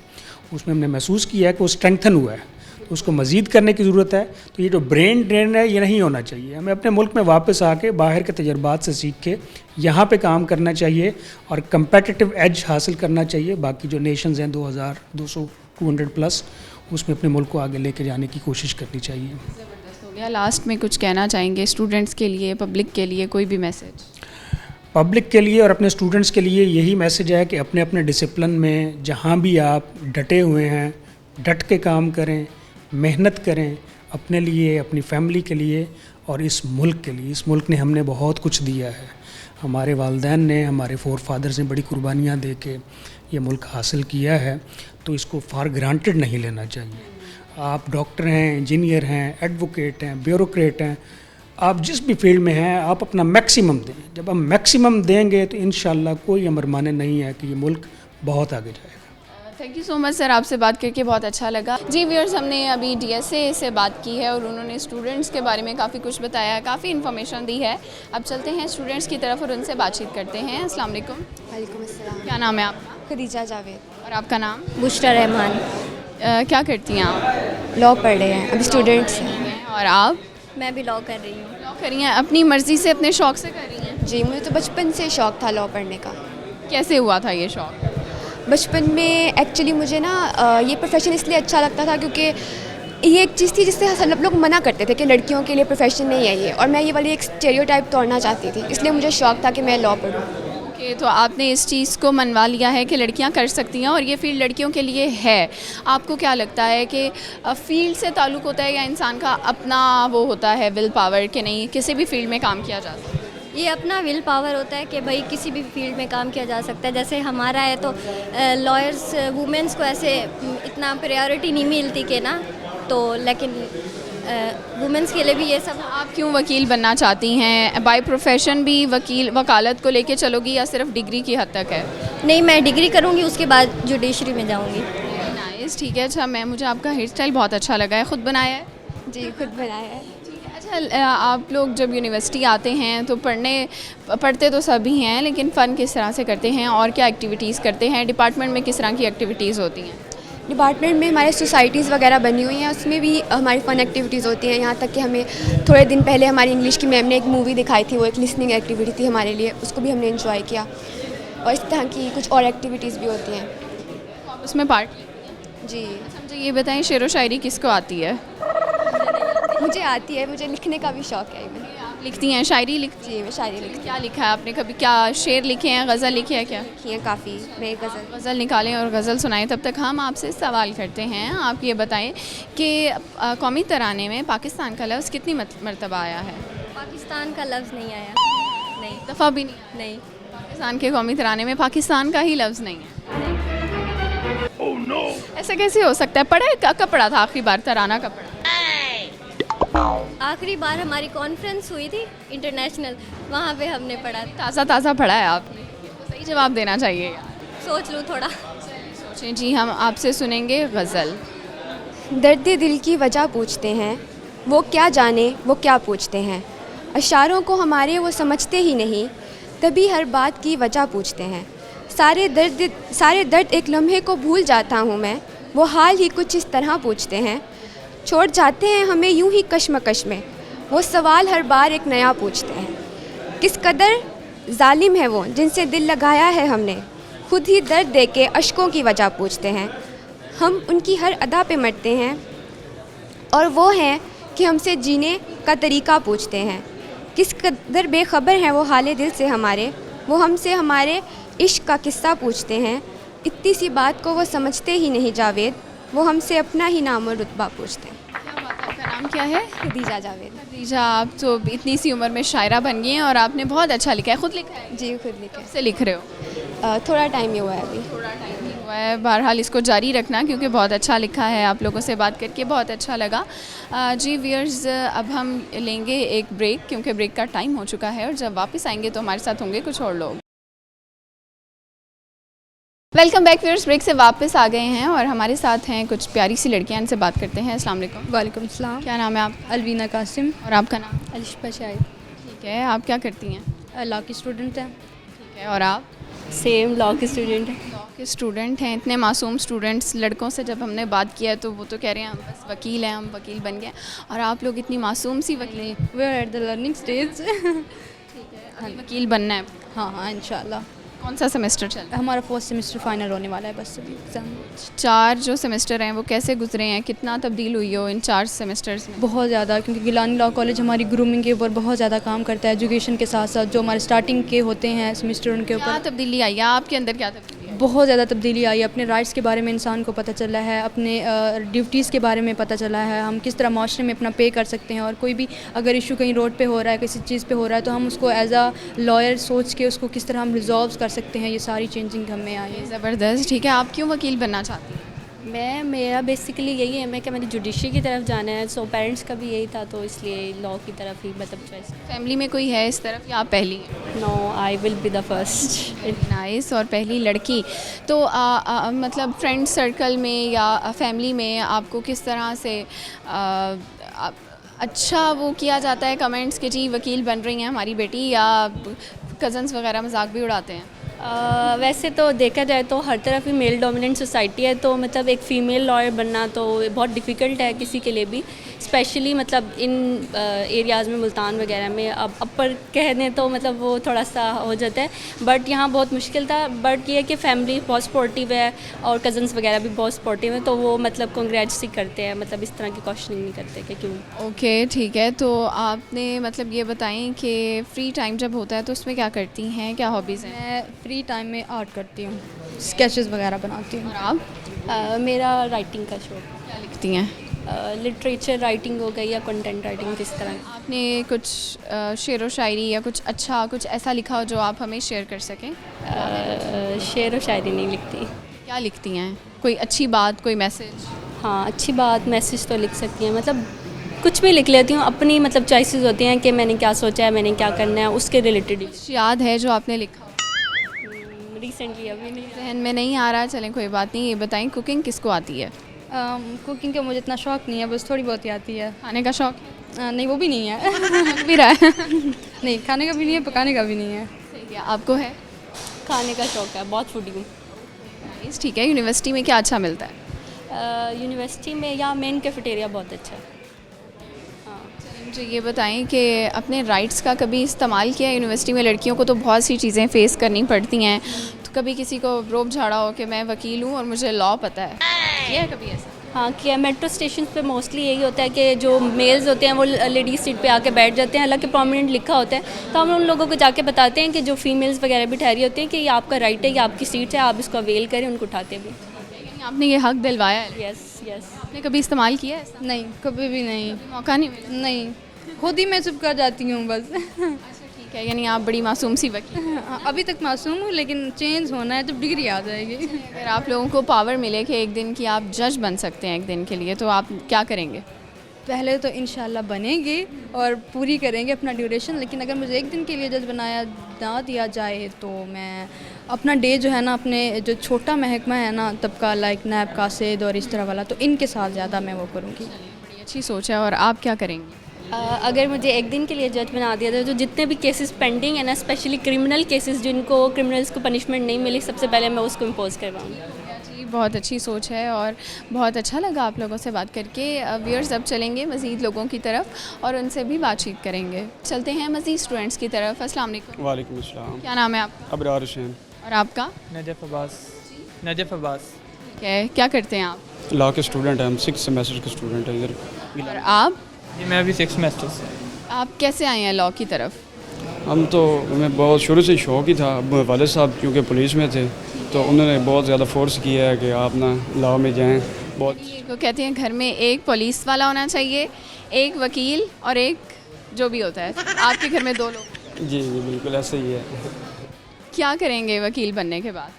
उसमें हमने महसूस किया है कि वो स्ट्रेंथन हुआ है, तो उसको मज़ीद करने की ज़रूरत है। तो ये जो ब्रेन ड्रेन है ये नहीं होना चाहिए। हमें अपने मुल्क में वापस आके बाहर के तजर्बात से सीख के यहाँ पे काम करना चाहिए और कम्पेटिटिव एज हासिल करना चाहिए। बाकी जो नेशंस हैं 200 प्लस, उसमें अपने मुल्क को आगे लेके जाने की कोशिश करनी चाहिए। ज़बरदस्त हो गया। लास्ट में कुछ कहना चाहेंगे स्टूडेंट्स के लिए, पब्लिक के लिए, कोई भी मैसेज? पब्लिक के लिए और अपने स्टूडेंट्स के लिए यही मैसेज है कि अपने अपने डिसिप्लिन में जहाँ भी आप डटे हुए हैं, डट के काम करें, मेहनत करें अपने लिए, अपनी फैमिली के लिए और इस मुल्क के लिए। इस मुल्क ने हमने बहुत कुछ दिया है। हमारे वालिदैन ने, हमारे फोर फादर्स ने बड़ी कुर्बानियाँ दे के ये मुल्क हासिल किया है, तो इसको फॉर ग्रांटेड नहीं लेना चाहिए। आप डॉक्टर हैं, इंजीनियर हैं, एडवोकेट हैं, ब्यूरोक्रेट हैं, आप जिस भी फील्ड में हैं, आप अपना मैक्सिमम दें। जब हम मैक्सिमम देंगे तो इंशाल्लाह कोई अमर माने नहीं है कि ये मुल्क बहुत आगे जाएगा। Thank you so much sir, आपसे बात करके बहुत अच्छा लगा। जी व्यूअर्स, हमने अभी DSA से बात की है और उन्होंने स्टूडेंट्स के बारे में काफ़ी कुछ बताया, काफ़ी इन्फॉर्मेशन दी है। अब चलते हैं स्टूडेंट्स की तरफ और उनसे बातचीत करते हैं। अस्सलाम वालेकुम। वालेकुम अस्सलाम। क्या नाम है आपका? खदीजा जावेद। और आपका नाम? बुशरा रहमान। क्या करती हैं आप? लॉ पढ़ रहे हैं, अभी स्टूडेंट्स हैं। और आप? मैं भी लॉ कर रही हूँ। लॉ कर रही हैं? अपनी मर्ज़ी से, अपने शौक़ से कर रही हैं? जी, मुझे तो बचपन से शौक़ था लॉ पढ़ने का। कैसे हुआ था ये शौक़? बचपन में एक्चुअली मुझे ना ये प्रोफेशन इसलिए अच्छा लगता था क्योंकि ये एक चीज़ थी जिससे सब लोग मना करते थे कि लड़कियों के लिए प्रोफेशन नहीं है ये, और मैं ये वाली एक स्टेरियोटाइप तोड़ना चाहती थी, इसलिए मुझे शौक़ था कि मैं लॉ पढ़ूँ। ओके, तो आपने इस चीज़ को मनवा लिया है कि लड़कियां कर सकती हैं और ये फील्ड लड़कियों के लिए है। आपको क्या लगता है कि फील्ड से ताल्लुक़ होता है या इंसान का अपना वो होता है विल पावर कि नहीं किसी भी फील्ड में काम किया जा सकता है? ये अपना विल पावर होता है कि भाई किसी भी फील्ड में काम किया जा सकता है। जैसे हमारा है तो लॉयर्स वुमेंस को ऐसे इतना प्रायोरिटी नहीं मिलती कि ना, तो लेकिन वुमेंस के लिए भी ये सब। आप क्यों वकील बनना चाहती हैं? बाय प्रोफेशन भी वकालत को लेके चलोगी या सिर्फ डिग्री की हद तक है? नहीं, मैं डिग्री करूँगी, उसके बाद जुडिशरी में जाऊँगी। नाइस, ठीक है। अच्छा मुझे आपका हेयर स्टाइल बहुत अच्छा लगा है। ख़ुद बनाया है? जी, खुद बनाया है। अच्छा, आप लोग जब यूनिवर्सिटी आते हैं तो पढ़ते तो सभी हैं, लेकिन फ़न किस तरह से करते हैं और क्या एक्टिविटीज़ करते हैं? डिपार्टमेंट में किस तरह की एक्टिविटीज़ होती हैं? डिपार्टमेंट में हमारे सोसाइटीज़ वगैरह बनी हुई हैं, उसमें भी हमारी फ़न एक्टिविटीज़ होती हैं। यहाँ तक कि हमें थोड़े दिन पहले हमारी इंग्लिश की मैम ने एक मूवी दिखाई थी, वो एक लिसनिंग एक्टिविटी थी हमारे लिए, उसको भी हमने एंजॉय किया। और इस तरह की कुछ और एक्टिविटीज़ भी होती हैं। आप उसमें पार्ट? जी। अच्छा, मुझे ये बताएं, शेर व शायरी किसको आती है? मुझे आती है, मुझे लिखने का भी शौक़ है। आप लिखती हैं? शायरी लिखती? जी, मैं शायरी लिखती। क्या लिखा है आपने? कभी क्या शेर लिखे हैं, गज़ल लिखी है? क्या लिखी है? काफ़ी। मैं गज़ल निकालें और गज़ल सुनाएं। तब तक हम आपसे सवाल करते हैं। आप ये बताएं कि कौमी तराने में पाकिस्तान का लफ्ज़ कितनी मरतबा आया है? पाकिस्तान का लफ्ज़ नहीं आया। नहीं, दफ़ा भी नहीं। पाकिस्तान के कौमी तराने में पाकिस्तान का ही लफ्ज़ नहीं है। Oh, no. ऐसा कैसे हो सकता है? कब पढ़ा था आखिरी बार तराना? कब पढ़ा? आखिरी बार हमारी कॉन्फ्रेंस हुई थी इंटरनेशनल, वहाँ पे हमने पढ़ा। ताज़ा पढ़ा है आपने? सही जवाब देना चाहिए यार। सोच लूँ थोड़ा। सोचें। जी, हम आपसे सुनेंगे गज़ल। दर्द दिल की वजह पूछते हैं, वो क्या जाने वो क्या पूछते हैं। अशारों को हमारे वो समझते ही नहीं, तभी हर बात की वजह पूछते हैं। सारे दर्द एक लम्हे को भूल जाता हूँ मैं, वो हाल ही कुछ इस तरह पूछते हैं। छोड़ जाते हैं हमें यूं ही कश्मकश में, वो सवाल हर बार एक नया पूछते हैं। किस कदर जालिम है वो जिनसे दिल लगाया है हमने, खुद ही दर्द दे के अश्कों की वजह पूछते हैं। हम उनकी हर अदा पे मरते हैं और वो हैं कि हमसे जीने का तरीका पूछते हैं। किस कदर बेखबर हैं वो हाले दिल से हमारे, वो हमसे हमारे इश्क का किस्सा पूछते हैं। इतनी सी बात को वो समझते ही नहीं जावेद, वो हमसे अपना ही नाम और रुतबा पूछते हैं। क्या बात है? आपका नाम नाम क्या है? खदीजा जावेद। खदीजा, आप तो इतनी सी उम्र में शायरा बन गई हैं और आपने बहुत अच्छा लिखा है। खुद लिखा है? जी खुद लिखा कब से लिख रहे हो? है। थोड़ा टाइम ही हुआ है अभी। थोड़ा टाइम ही हुआ है। बहरहाल इसको जारी रखना क्योंकि बहुत अच्छा लिखा है। आप लोगों से बात करके बहुत अच्छा लगा। जी व्यूअर्स, अब हम लेंगे एक ब्रेक क्योंकि ब्रेक का टाइम हो चुका है और जब वापस आएंगे तो हमारे साथ होंगे कुछ और लोग। वेलकम बैक व्यूअर्स, ब्रेक से वापस आ गए हैं और हमारे साथ हैं कुछ प्यारी सी लड़कियां, इनसे बात करते हैं। अस्सलाम वालेकुम। वालेकुम सलाम। क्या नाम है आप? अलवीना कासिम। और आपका नाम? अलिशा शाहिद। ठीक है, आप क्या करती हैं? लॉ की स्टूडेंट है। ठीक है, और आप? सेम लॉ की स्टूडेंट है। लॉ के स्टूडेंट हैं। इतने मासूम स्टूडेंट्स, लड़कों से जब हमने बात किया है तो वो तो कह रहे हैं हम बस वकील हैं, हम वकील बन गए, और आप लोग इतनी मासूम सी वकील। We are at the learning stage. ठीक है, अभी वकील बनना है? हाँ इंशाल्लाह। कौन सा सेमेस्टर चल रहा है? हमारा 4th सेमेस्टर फाइनल होने वाला है बस अभी एग्ज़ाम। 4 जो सेमेस्टर हैं वो कैसे गुजरे हैं? कितना तब्दील हुई हो इन 4 सेमेस्टर्स में? बहुत ज़्यादा, क्योंकि गिलानी लॉ कॉलेज हमारी ग्रूमिंग के ऊपर बहुत ज़्यादा काम करता है। एजुकेशन के साथ साथ जो हमारे स्टार्टिंग के होते हैं सेमेस्टर, उनके क्या ऊपर तब्दीली आई है आपके अंदर? क्या तब्दीली आई? बहुत ज़्यादा तब्दीली आई है। अपने राइट्स के बारे में इंसान को पता चला है, अपने ड्यूटीज़ के बारे में पता चला है, हम किस तरह माशरे में अपना पे कर सकते हैं, और कोई भी अगर इशू कहीं रोड पे हो रहा है, किसी चीज़ पे हो रहा है, तो हम उसको एज अ लॉयर सोच के उसको किस तरह हम रिजॉल्व कर सकते हैं। ये सारी चेंजिंग हमें आई है। ज़बरदस्त। ठीक है, आप क्यों वकील बनना चाहती हैं? मेरा बेसिकली यही है, मैं क्या मैंने जुडिशरी की तरफ जाना है, सो पेरेंट्स का भी यही था, तो इसलिए लॉ की तरफ ही मतलब चॉइस। फैमिली में कोई है इस तरफ या आप पहली हैं? No, I will be the first. Nice. और पहली लड़की तो मतलब फ्रेंड सर्कल में या फैमिली में आपको किस तरह से अच्छा वो किया जाता है कमेंट्स कि जी वकील बन रही हैं हमारी बेटी, या कज़न्स वगैरह मजाक भी उड़ाते हैं? वैसे तो देखा जाए तो हर तरफ ही मेल डोमिनेंट सोसाइटी है, तो मतलब एक फ़ीमेल लॉयर बनना तो बहुत डिफ़िकल्ट है किसी के लिए भी, स्पेशली मतलब इन एरियाज़ में, मुल्तान वगैरह में। अब अपर कह दें तो मतलब वो थोड़ा सा हो जाता है, बट यहाँ बहुत मुश्किल था। बट ये है कि फैमिली बहुत सपोर्टिव है और कज़न्स वगैरह भी बहुत सपोर्टिव हैं, तो वो मतलब कांग्रेट्स ही करते हैं, मतलब इस तरह की क्वेश्चनिंग नहीं करते कि क्यों। ओके ठीक है, तो आपने मतलब ये बताएं कि फ्री टाइम जब होता है तो उसमें क्या करती हैं, क्या हॉबीज़ हैं? मैं फ्री टाइम में आर्ट करती हूँ, स्केचेस वगैरह बनाती हूँ। और आप? मेरा राइटिंग का शौक। क्या लिखती हैं? लिटरेचर राइटिंग हो गई या कंटेंट राइटिंग, किस तरह। आपने कुछ शेर व शायरी या कुछ अच्छा कुछ ऐसा लिखा हो जो आप हमें शेयर कर सकें? शेर व शायरी नहीं लिखती। क्या लिखती हैं? कोई अच्छी बात, कोई मैसेज? हाँ, अच्छी बात, मैसेज तो लिख सकती हैं, मतलब कुछ भी लिख लेती हूँ। अपनी मतलब चॉइसेस होती हैं कि मैंने क्या सोचा है, मैंने क्या करना है, उसके रिलेटेड। याद है जो आपने लिखा? रिसेंटली अभी नहीं जहन में नहीं आ रहा, चलें कोई बात नहीं। ये बताएं कुकिंग किसको आती है? कुकिंग का मुझे इतना शौक़ नहीं है, बस थोड़ी बहुत ही आती है। खाने का शौक़? नहीं, वो भी नहीं है। लग भी रहा है। नहीं, खाने का भी नहीं है, पकाने का भी नहीं है। सही है। आपको है? खाने का शौक़ है, बहुत फूडी हूँ। ठीक है। यूनिवर्सिटी में क्या अच्छा मिलता है? यूनिवर्सिटी में या मेन कैफेटेरिया बहुत अच्छा है। हाँ, मुझे ये बताएं कि अपने राइट्स का कभी इस्तेमाल किया है? यूनिवर्सिटी में लड़कियों को तो बहुत सी चीज़ें फ़ेस करनी पड़ती हैं, तो कभी किसी को रोब झाड़ा हो कि मैं वकील हूँ और मुझे लॉ पता है, किया है कभी ऐसा? हाँ किया। मेट्रो स्टेशन पे मोस्टली यही होता है कि जो मेल्स होते हैं वो लेडीज़ सीट पे आके बैठ जाते हैं, हालांकि प्रोमिनेंट लिखा होता है, तो हम उन लोगों को जाके बताते हैं कि जो फीमेल्स वगैरह भी ठहरी होती हैं कि ये आपका राइट है, ये आपकी सीट है, आप इसको अवेल करें, उनको उठाते भी। आपने ये हक दिलवाया है? Yes yes. आपने कभी इस्तेमाल किया है? नहीं, कभी भी नहीं। मौका नहीं मिला? नहीं, खुद ही मैं चुप कर जाती हूँ बस। ठीक है, यानी आप बड़ी मासूम सी वकील। अभी तक मासूम हूँ, लेकिन चेंज होना है जब डिग्री आ जाएगी। अगर आप लोगों को पावर मिले कि एक दिन की आप जज बन सकते हैं एक दिन के लिए, तो आप क्या करेंगे? पहले तो इंशाल्लाह बनेंगे और पूरी करेंगे अपना ड्यूरेशन, लेकिन अगर मुझे एक दिन के लिए जज बनाया ना दिया जाए तो मैं अपना डे जो है ना, अपने जो छोटा महकमा है ना तबका, लाइक नैब कासिद और इस तरह वाला, तो इनके साथ ज़्यादा मैं वो करूँगी। बड़ी अच्छी सोच है। और आप क्या करेंगे? अगर मुझे एक दिन के लिए जज बना दिया जाए तो जितने भी केसेस पेंडिंग है ना, स्पेशली क्रिमिनल केसेस जिनको क्रिमिनल्स को पनिशमेंट नहीं मिली, सबसे पहले मैं उसको इम्पोज करवाऊँगी। जी, बहुत अच्छी सोच है और बहुत अच्छा लगा आप लोगों से बात करके। व्यूअर्स अब चलेंगे मज़ीद लोगों की तरफ और उनसे भी बातचीत करेंगे। चलते हैं मज़ीद स्टूडेंट्स की तरफ। अस्सलाम वालेकुम। वालेकुम अस्सलाम। क्या नाम है आपका? अबरार हुसैन। और आपका? नजफ़ अब्बास। नजफ़ अब्बास। ठीक है, क्या करते हैं आप? लॉ के स्टूडेंट हैं हम, 6 सेमेस्टर के स्टूडेंट हैं इधर। और आप? जी मैं अभी 6 सेमेस्टर से। आप कैसे आए हैं लॉ की तरफ? हम तो, हमें बहुत शुरू से शौक़ ही था। वाले साहब क्योंकि पुलिस में थे तो उन्होंने बहुत ज़्यादा फोर्स किया है कि आप ना लॉ में जाएं, बहुत। ये को कहते हैं घर में एक पुलिस वाला होना चाहिए, एक वकील और एक जो भी होता है। आपके घर में 2 लोग। जी जी बिल्कुल ऐसे ही है। क्या करेंगे वकील बनने के बाद?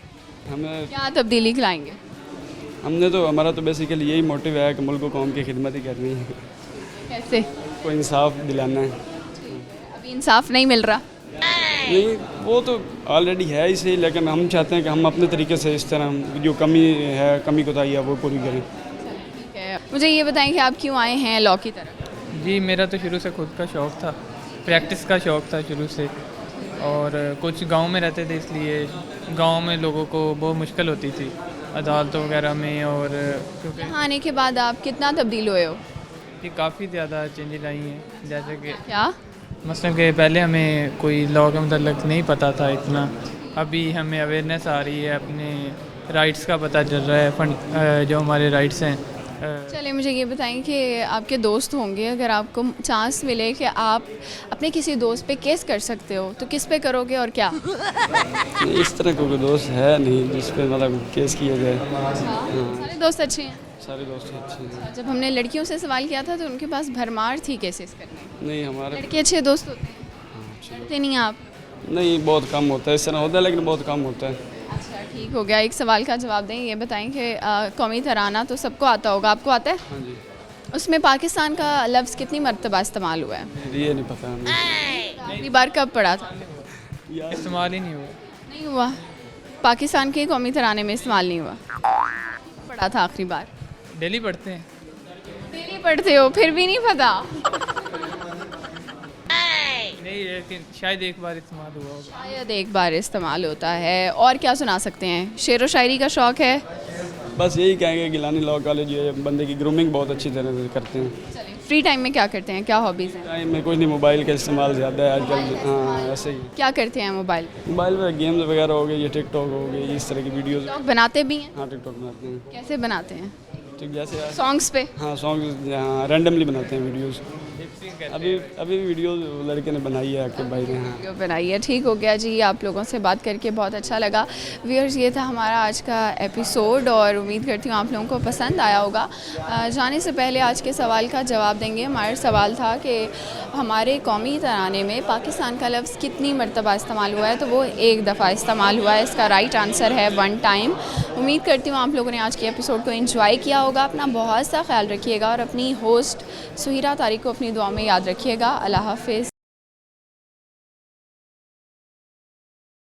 हमें क्या तब्दीली लाएंगे? हमारा तो बेसिकली यही मोटिव है कि मुल्क को कौम की खिदमत ही करनी है। कैसे? को इंसाफ दिलाना है। अभी इंसाफ नहीं मिल रहा। नहीं, वो तो ऑलरेडी है ही सही, लेकिन हम चाहते हैं कि हम अपने तरीके से इस तरह जो कमी कोताही है वो पूरी करें। ठीक है, मुझे ये बताएं कि आप क्यों आए हैं लॉ की तरफ? जी मेरा तो शुरू से खुद का शौक़ था, प्रैक्टिस का शौक़ था शुरू से, और कुछ गांव में रहते थे इसलिए गांव में लोगों को बहुत मुश्किल होती थी अदालतों वगैरह में। और क्योंकि यहाँ आने के बाद आप कितना तब्दील हुए हो? ये काफ़ी ज़्यादा चेंजेस आई हैं। जैसे कि क्या मसलन कि पहले हमें कोई लॉ के मतलब नहीं पता था इतना, अभी हमें अवेयरनेस आ रही है, अपने राइट्स का पता चल रहा है, जो हमारे राइट्स हैं। चलिए मुझे ये बताएं कि आपके दोस्त होंगे, अगर आपको चांस मिले कि आप अपने किसी दोस्त पे केस कर सकते हो तो किस पे करोगे और क्या? इस तरह का कोई दोस्त है नहीं जिस पे मतलब केस किया जाए। सारे दोस्त अच्छे हैं? सारे दोस्त अच्छे हैं। जब हमने लड़कियों से सवाल किया था तो उनके पास भरमार थी केसेस करने। नहीं हमारे लड़के अच्छे दोस्त होते हैं? लड़ते नहीं आप? नहीं, बहुत कम होता है, इस तरह होता है लेकिन बहुत कम होता है। अच्छा ठीक हो गया। एक सवाल का जवाब दें, ये बताएं कि कौमी तराना तो सबको आता होगा, आपको आता है? हाँ जी। उसमें पाकिस्तान का लफ्ज़ कितनी मरतबा इस्तेमाल हुआ है? ये नहीं पता हमें। आखिरी बार कब पढ़ा था? इस्तेमाल ही नहीं हुआ। नहीं हुआ? पाकिस्तान के कौमी तराने में इस्तेमाल नहीं हुआ? पढ़ा था आखिरी बार? डेली पढ़ते हैं। डेली पढ़ते हो फिर भी नहीं पता? नहीं, लेकिन शायद एक बार इस्तेमाल हुआ होगा। शायद एक बार इस्तेमाल होता है। और क्या सुना सकते हैं? शेर व शायरी का शौक़ है? बस यही कहेंगे गिलानी लॉ कॉलेज जो है बंदे की ग्रूमिंग बहुत अच्छी तरह से करते हैं। चलिए, फ्री टाइम में क्या करते हैं, क्या हॉबीज़ हैं? टाइम में कुछ नहीं, मोबाइल का इस्तेमाल ज़्यादा है आजकल। हाँ ऐसे ही। क्या करते हैं मोबाइल? मोबाइल पर गेम्स वगैरह हो गए, ये टिकटॉक हो गई, इस तरह की वीडियोज़। टिकटॉक बनाते भी हैं? हाँ टिकटॉक बनाते हैं। कैसे बनाते हैं? ठीक जैसे सॉन्ग्स पे? हाँ सॉन्ग रैंडमली बनाते हैं वीडियोज़। अभी वीडियो लड़के ने बनाई है आके भाई ने। हाँ वीडियो बनाई है। ठीक हो गया जी, आप लोगों से बात करके बहुत अच्छा लगा। व्यूअर्स, ये था हमारा आज का एपिसोड और उम्मीद करती हूँ आप लोगों को पसंद आया होगा। जाने से पहले आज के सवाल का जवाब देंगे। हमारा सवाल था कि हमारे कौमी तराने में पाकिस्तान का लफ्ज़ कितनी मरतबा इस्तेमाल हुआ है, तो वो 1 दफ़ा इस्तेमाल हुआ है। इसका राइट आंसर है 1 टाइम। उम्मीद करती हूँ आप लोगों ने आज के एपिसोड को एंजॉय किया होगा। अपना बहुत सा ख्याल रखिएगा और अपनी होस्ट सुहिरा तारिक को अपनी दुआ में याद रखिएगा। अल्लाह हाफ़िज़।